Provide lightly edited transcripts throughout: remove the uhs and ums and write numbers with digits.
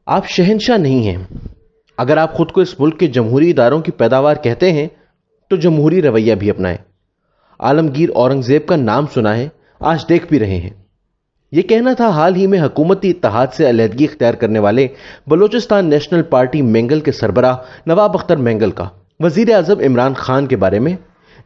आप शहंशाह नहीं हैं। अगर आप खुद को इस मुल्क के जमहूरी इदारों की पैदावार कहते हैं तो जमहूरी रवैया भी अपनाएं। आलमगीर औरंगजेब का नाम सुना है, आज देख भी रहे हैं। यह कहना था हाल ही में हुकूमती इत्तेहाद से अलहदगी इख्तियार करने वाले बलोचिस्तान नेशनल पार्टी मेंगल के सरबराह नवाब अख्तर मेंगल का वजीर आजम इमरान खान के बारे में,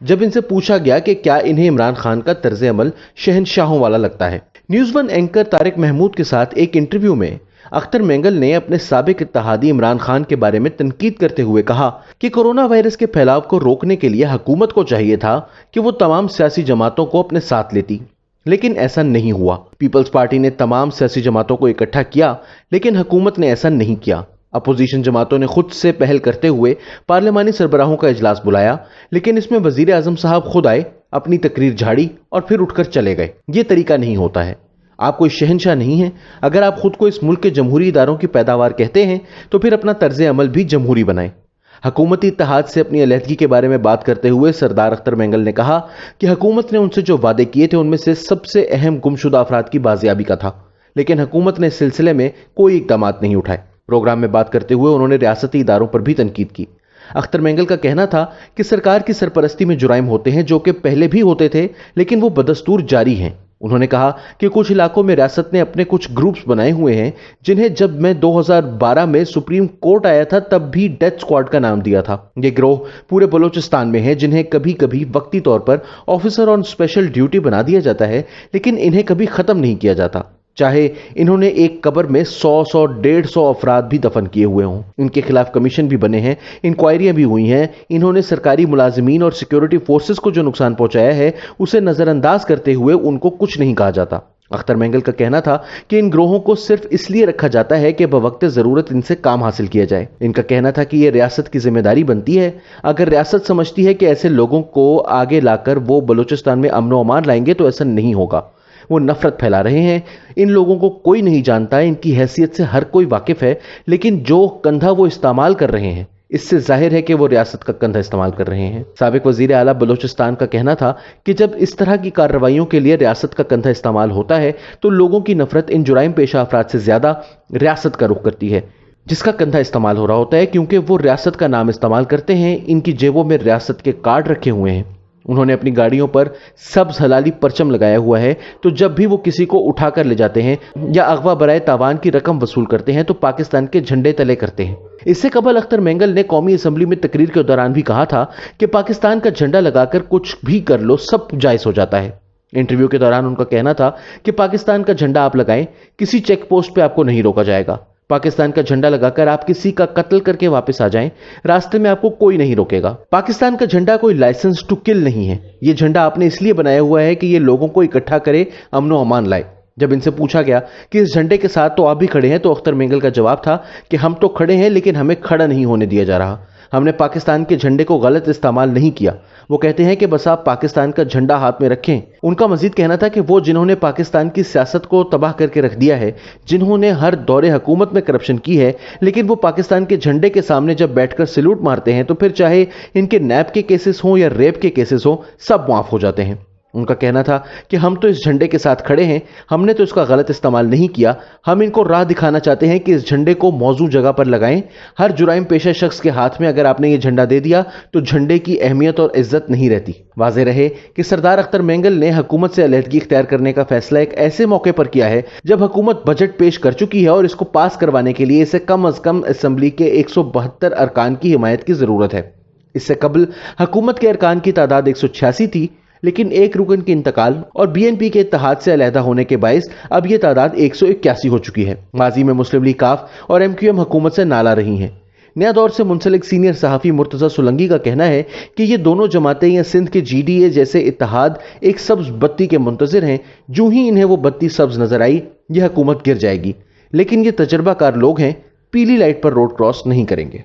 जब इनसे पूछा गया कि क्या इन्हें इमरान खान का तर्ज अमल शहंशाहों वाला लगता है। News one anchor Tariq Mahmood के साथ एक इंटरव्यू में अख्तर मेंगल ने अपने साबिक इत्तेहादी इमरान खान के बारे में तनकीद करते हुए कहा कि कोरोना वायरस के फैलाव को रोकने के लिए हुकूमत को चाहिए था कि वो तमाम सियासी जमातों को अपने साथ लेती, लेकिन ऐसा नहीं हुआ। पीपल्स पार्टी ने तमाम सियासी जमातों को इकट्ठा किया, लेकिन हुकूमत ने ऐसा नहीं किया। अपोजिशन जमातों ने खुद से पहल करते हुए पार्लिमानी सरबराहों का इजलास बुलाया, लेकिन इसमें वजीर आजम साहब खुद आए, अपनी तकरीर झाड़ी और फिर उठकर चले गए। ये तरीका नहीं होता है। आप कोई शहंशाह नहीं हैं। अगर आप खुद को इस मुल्क के जमहूरी इदारों की पैदावार कहते हैं तो फिर अपना तर्ज अमल भी जमहूरी बनाएं। हुकूमती इत्तेहाद से अपनी अलहदगी के बारे में बात करते हुए सरदार अख्तर मेंगल ने कहा कि हुकूमत ने उनसे जो वादे किए थे उनमें से सबसे अहम गुमशुदा अफराद की बाजियाबी का था, लेकिन हुकूमत ने इस सिलसिले में कोई इकदाम नहीं उठाए। प्रोग्राम में बात करते हुए उन्होंने रियासती इदारों पर भी तनकीद की। अख्तर मेंगल का कहना था कि सरकार की सरपरस्ती में जुराइम होते हैं जो कि पहले भी होते थे, लेकिन वो बदस्तूर जारी हैं। उन्होंने कहा कि कुछ इलाकों में रियासत ने अपने कुछ ग्रुप्स बनाए हुए हैं जिन्हें जब मैं 2012 में सुप्रीम कोर्ट आया था तब भी डेथ स्क्वाड का नाम दिया था। ये गिरोह पूरे बलोचिस्तान में है जिन्हें कभी कभी वक्ती तौर पर ऑफिसर ऑन स्पेशल ड्यूटी बना दिया जाता है, लेकिन इन्हें कभी खत्म नहीं किया जाता, चाहे इन्होंने एक कब्र में 100 150 अफराद भी दफन किए हुए हों। इनके खिलाफ कमीशन भी बने हैं, इंक्वायरियां भी हुई हैं। इन्होंने सरकारी मुलाजिमीन और सिक्योरिटी फोर्सेस को जो नुकसान पहुंचाया है उसे नजरअंदाज करते हुए उनको कुछ नहीं कहा जाता। अख्तर मेंगल का कहना था कि इन ग्रोहों को सिर्फ इसलिए रखा जाता है कि बवक्त जरूरत इनसे काम हासिल किया जाए। इनका कहना था कि यह रियासत की जिम्मेदारी बनती है। अगर रियासत समझती है कि ऐसे लोगों को आगे लाकर वो बलूचिस्तान में अमन व अमान लाएंगे तो ऐसा नहीं होगा। वो नफरत फैला रहे हैं। इन लोगों को कोई नहीं जानता, इनकी हैसियत से हर कोई वाकिफ है, लेकिन जो कंधा वो इस्तेमाल कर रहे हैं इससे जाहिर है कि वो रियासत का कंधा इस्तेमाल कर रहे हैं। साबिक वजीर आला बलूचिस्तान का कहना था कि जब इस तरह की कार्रवाइयों के लिए रियासत का कंधा इस्तेमाल होता है तो लोगों की नफरत इन जुराइम पेशा अफराद से ज्यादा रियासत का रुख करती है जिसका कंधा इस्तेमाल हो रहा होता है, क्योंकि वो रियासत का नाम इस्तेमाल करते हैं। इनकी जेबों में रियासत के कार्ड रखे हुए हैं। उन्होंने अपनी गाड़ियों पर सब्ज हलाली परचम लगाया हुआ है, तो जब भी वो किसी को उठाकर ले जाते हैं या अगवा बराए तावान की रकम वसूल करते हैं तो पाकिस्तान के झंडे तले करते हैं। इससे कबल अख्तर मेंगल ने कौमी असम्बली में तकरीर के दौरान भी कहा था कि पाकिस्तान का झंडा लगाकर कुछ भी कर लो, सब जायज हो जाता है। इंटरव्यू के दौरान उनका कहना था कि पाकिस्तान का झंडा आप लगाएं, किसी चेक पोस्ट पे आपको नहीं रोका जाएगा। पाकिस्तान का झंडा लगाकर आप किसी का कत्ल करके वापस आ जाएं, रास्ते में आपको कोई नहीं रोकेगा। पाकिस्तान का झंडा कोई लाइसेंस टू किल नहीं है। यह झंडा आपने इसलिए बनाया हुआ है कि यह लोगों को इकट्ठा करे, अमन व अमान लाए। जब इनसे पूछा गया कि इस झंडे के साथ तो आप भी खड़े हैं, तो अख्तर मेंगल का जवाब था कि हम तो खड़े हैं लेकिन हमें खड़ा नहीं होने दिया जा रहा। हमने पाकिस्तान के झंडे को गलत इस्तेमाल नहीं किया। वो कहते हैं कि बस आप पाकिस्तान का झंडा हाथ में रखें। उनका मजीद कहना था कि वो जिन्होंने पाकिस्तान की सियासत को तबाह करके रख दिया है, जिन्होंने हर दौरे हुकूमत में करप्शन की है, लेकिन वो पाकिस्तान के झंडे के सामने जब बैठकर सैल्यूट मारते हैं तो फिर चाहे इनके नैब के केसेस हों या रेप के केसेस हों, सब माफ हो जाते हैं। उनका कहना था कि हम तो इस झंडे के साथ खड़े हैं, हमने तो इसका गलत इस्तेमाल नहीं किया। हम इनको राह दिखाना चाहते हैं कि इस झंडे को मौजू जगह पर लगाएं। हर जुराइम पेशा शख्स के हाथ में अगर आपने ये झंडा दे दिया तो झंडे की अहमियत और इज्जत नहीं रहती। वाज़ेह रहे कि सरदार अख्तर मेंगल ने हुकूमत से अलहदगी इख्तियार करने का फैसला एक ऐसे मौके पर किया है जब हुकूमत बजट पेश कर चुकी है और इसको पास करवाने के लिए इसे कम अज कम असम्बली के 172 अरकान की हिमायत की जरूरत है। इससे कबल हुकूमत के अरकान की तादाद 186 थी, लेकिन एक रुकन के इंतकाल और बीएनपी के इत्तेहाद से अलहदा होने के बायस अब यह तादाद 181 हो चुकी है। माजी में मुस्लिम लीग काफ और एमक्यूएम हुकूमत से नाला रही हैं। नया दौर से मुंसलिक सीनियर सहाफ़ी मुर्तज़ा सुलंगी का कहना है कि ये दोनों जमातें या सिंध के जीडीए जैसे इत्तेहाद एक सब्ज बत्ती के मुंतज़िर हैं। जो ही इन्हें वो बत्ती सब्ज नजर आई, यह हुकूमत गिर जाएगी, लेकिन ये तजर्बाकार लोग हैं, पीली लाइट पर रोड क्रॉस नहीं करेंगे।